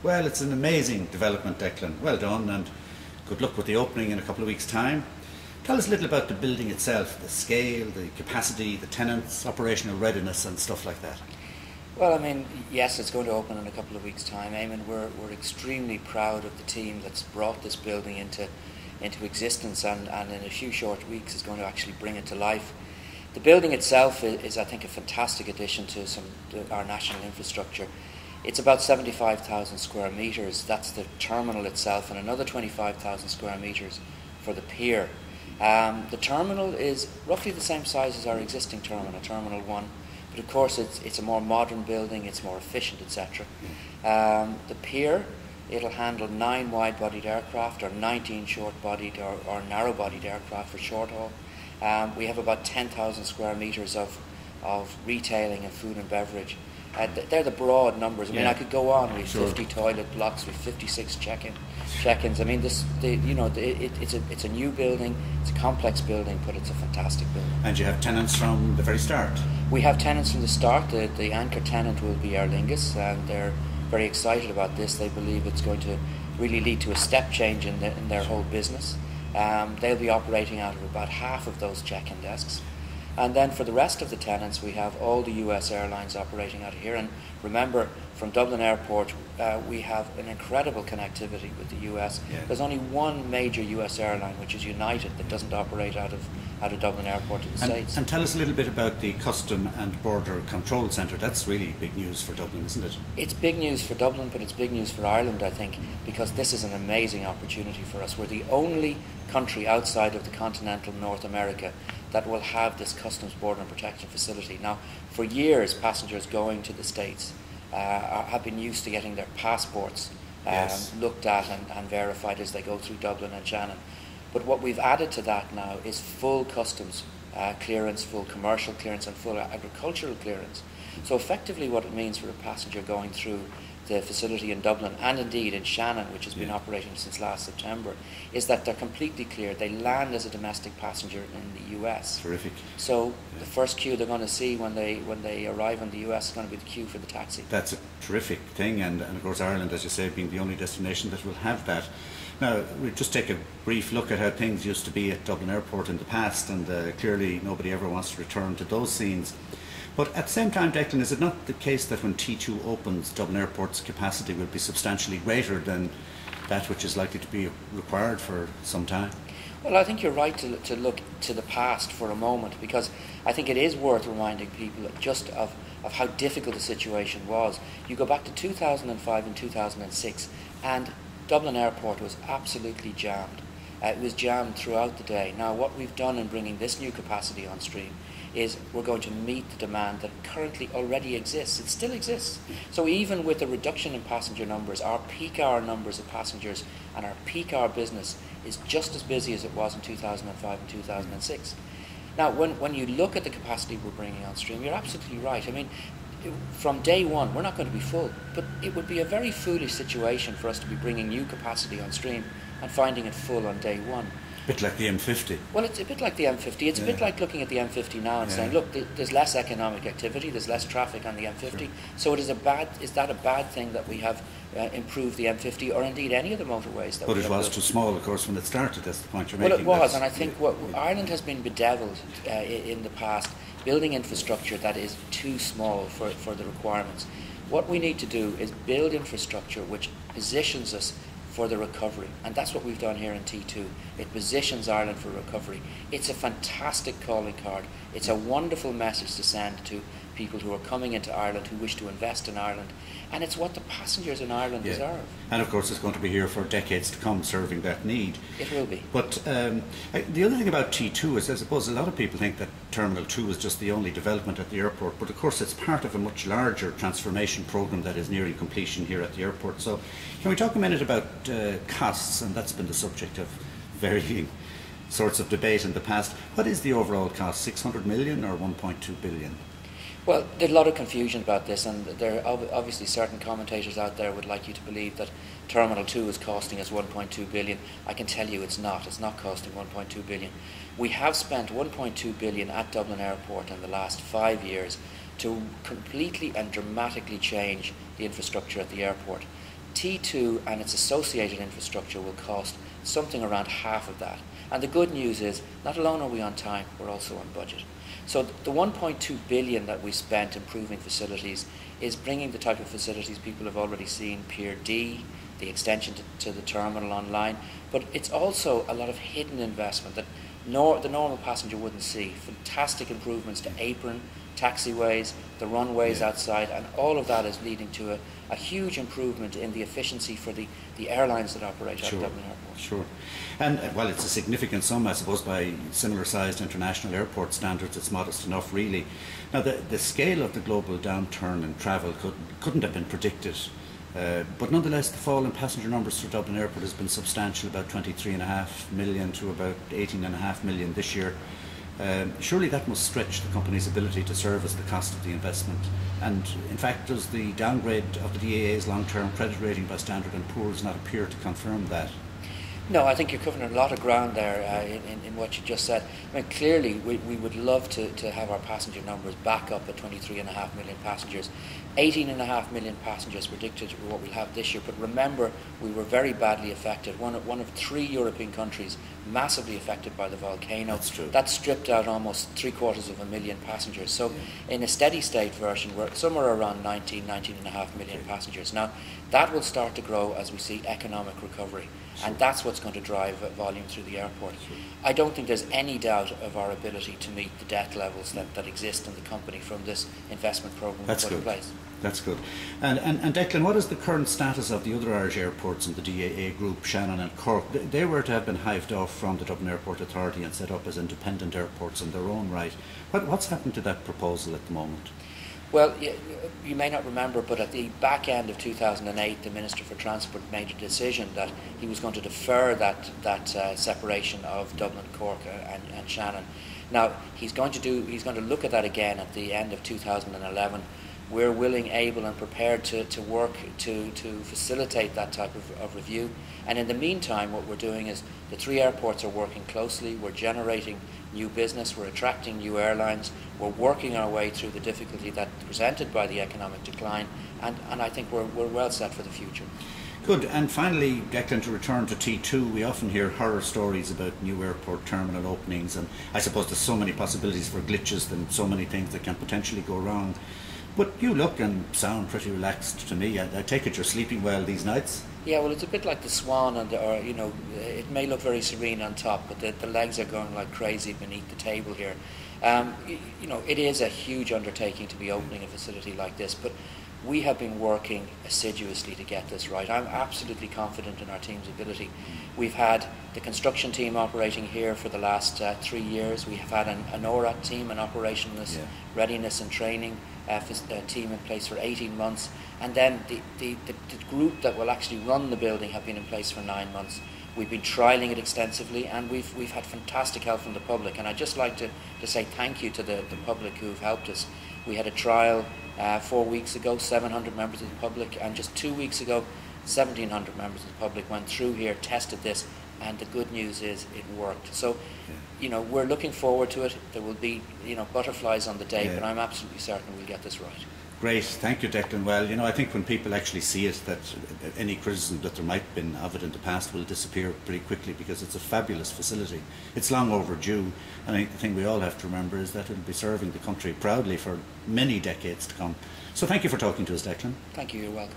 Well, it's an amazing development, Declan. Well done, and good luck with the opening in a couple of weeks' time. Tell us a little about the building itself, the scale, the capacity, the tenants, operational readiness and stuff like that. Well, I mean, yes, it's going to open in a couple of weeks' time. Eamon, we're extremely proud of the team that's brought this building into existence, and in a few short weeks is going to actually bring it to life. The building itself is I think, a fantastic addition to our national infrastructure. It's about 75,000 square metres. That's the terminal itself, and another 25,000 square metres for the pier. The terminal is roughly the same size as our existing terminal, Terminal 1, but of course it's a more modern building, it's more efficient, etc. The pier, it'll handle 9 wide-bodied aircraft or 19 short-bodied or narrow-bodied aircraft for short haul. We have about 10,000 square metres of retailing and food and beverage. They're the broad numbers. I mean, I could go on. We have 50 toilet blocks. We have 56 check-ins. I mean, it's a new building. It's a complex building, but it's a fantastic building. And you have tenants from the very start. We have tenants from the start. The anchor tenant will be Aer Lingus, and they're very excited about this. They believe it's going to really lead to a step change in their whole business. They'll be operating out of about half of those check-in desks. And then for the rest of the tenants, we have all the US airlines operating out of here. And remember, from Dublin Airport, we have an incredible connectivity with the US. Yeah. There's only one major US airline, which is United, that doesn't operate out of Dublin Airport in the States. And tell us a little bit about the Custom and Border Control Centre. That's really big news for Dublin, isn't it? It's big news for Dublin, but it's big news for Ireland, I think, because this is an amazing opportunity for us. We're the only country outside of the continental North America that will have this Customs Border and Protection facility. Now, for years, passengers going to the States have been used to getting their passports looked at and verified as they go through Dublin and Shannon. But what we've added to that now is full customs clearance, full commercial clearance, and full agricultural clearance. So effectively what it means for a passenger going through the facility in Dublin, and indeed in Shannon, which has been operating since last September, is that they're completely cleared. They land as a domestic passenger in the US. Terrific. So the first queue they're going to see when they arrive in the US is going to be the queue for the taxi. That's a terrific thing, and of course Ireland, as you say, being the only destination that will have that. Now, we'll just take a brief look at how things used to be at Dublin Airport in the past, and clearly nobody ever wants to return to those scenes. But at the same time, Declan, is it not the case that when T2 opens, Dublin Airport's capacity will be substantially greater than that which is likely to be required for some time? Well, I think you're right to look to the past for a moment, because I think it is worth reminding people just of how difficult the situation was. You go back to 2005 and 2006, and Dublin Airport was absolutely jammed. It was jammed throughout the day. Now, what we've done in bringing this new capacity on stream is we're going to meet the demand that currently already exists. It still exists. So even with the reduction in passenger numbers, our peak hour numbers of passengers and our peak hour business is just as busy as it was in 2005 and 2006. Now, when you look at the capacity we're bringing on stream, you're absolutely right. I mean, from day one, we're not going to be full, but it would be a very foolish situation for us to be bringing new capacity on stream and finding it full on day one. A bit like the M50. Well, it's a bit like the M50. It's a bit like looking at the M50 now and saying, look, there's less economic activity, there's less traffic on the M50. Sure. So is that a bad thing that we have improved the M50, or indeed any of the motorways that But we it have was built? too small, of course, when it started. That's the point you're making. Well, it was, and I think Ireland has been bedeviled in the past, building infrastructure that is too small for the requirements. What we need to do is build infrastructure which positions us for the recovery, and that's what we've done here in T2. It positions Ireland for recovery. It's a fantastic calling card. It's a wonderful message to send to people who are coming into Ireland, who wish to invest in Ireland, and it's what the passengers in Ireland deserve. And of course it's going to be here for decades to come, serving that need. It will be. But the other thing about T2 is, I suppose a lot of people think that Terminal 2 is just the only development at the airport, but of course it's part of a much larger transformation programme that is nearing completion here at the airport. So can we talk a minute about costs? And that's been the subject of varying sorts of debate in the past. What is the overall cost, 600 million or 1.2 billion? Well, there's a lot of confusion about this, and there are obviously certain commentators out there would like you to believe that Terminal 2 is costing us 1.2 billion. I can tell you it's not. It's not costing 1.2 billion. We have spent 1.2 billion at Dublin Airport in the last 5 years to completely and dramatically change the infrastructure at the airport. T2 and its associated infrastructure will cost something around half of that. And the good news is, not alone are we on time, we're also on budget. So the 1.2 billion that we spent improving facilities is bringing the type of facilities people have already seen, Pier D, the extension to the terminal online, but it's also a lot of hidden investment that the normal passenger wouldn't see. Fantastic improvements to apron, taxiways, the runways outside, and all of that is leading to a huge improvement in the efficiency for the airlines that operate at Dublin Airport. Sure. And well, it's a significant sum, I suppose, by similar sized international airport standards. It's modest enough, really. Now, the scale of the global downturn in travel couldn't have been predicted. But nonetheless, the fall in passenger numbers for Dublin Airport has been substantial, about 23.5 million to about 18.5 million this year. Surely that must stretch the company's ability to service the cost of the investment. And in fact, does the downgrade of the DAA's long-term credit rating by Standard & Poor's not appear to confirm that? No, I think you're covering a lot of ground there in what you just said. I mean, clearly, we would love to have our passenger numbers back up at 23.5 million passengers. 18.5 million passengers predicted what we'll have this year. But remember, we were very badly affected. One of 3 European countries massively affected by the volcano. That's true. That stripped out almost 750,000 passengers. So in a steady state version, we're somewhere around 19.5 million passengers. Now, that will start to grow as we see economic recovery. And that's what's going to drive volume through the airport. I don't think there's any doubt of our ability to meet the debt levels that exist in the company from this investment programme we put in place. That's good. And Declan, what is the current status of the other Irish airports in the DAA group, Shannon and Cork? They were to have been hived off from the Dublin Airport Authority and set up as independent airports in their own right. What's happened to that proposal at the moment? Well, you may not remember, but at the back end of 2008, the Minister for Transport made a decision that he was going to defer that separation of Dublin, Cork and Shannon. Now, he's going to look at that again at the end of 2011. We're willing, able and prepared to work to facilitate that type of review. And in the meantime, what we're doing is the 3 airports are working closely. We're generating new business, we're attracting new airlines, we're working our way through the difficulty that's presented by the economic decline, and I think we're well set for the future. Good. And finally, Declan, to return to T2, we often hear horror stories about new airport terminal openings, and I suppose there's so many possibilities for glitches and so many things that can potentially go wrong. But you look and sound pretty relaxed to me. I take it you're sleeping well these nights? Yeah, well, it's a bit like the swan, it may look very serene on top, but the legs are going like crazy beneath the table here. It is a huge undertaking to be opening a facility like this, but we have been working assiduously to get this right. I'm absolutely confident in our team's ability. We've had the construction team operating here for the last 3 years. We have had an ORAT team, an operationalist readiness and training team in place for 18 months. And then the group that will actually run the building have been in place for 9 months. We've been trialling it extensively, and we've had fantastic help from the public. And I'd just like to say thank you to the public who've helped us. We had a trial 4 weeks ago, 700 members of the public, and just 2 weeks ago, 1,700 members of the public went through here, tested this, and the good news is it worked. So, we're looking forward to it. There will be, butterflies on the day, but I'm absolutely certain we'll get this right. Great, thank you, Declan. Well, I think when people actually see it, that any criticism that there might have been of it in the past will disappear pretty quickly, because it's a fabulous facility. It's long overdue, and I think the thing we all have to remember is that it will be serving the country proudly for many decades to come. So thank you for talking to us, Declan. Thank you, you're welcome.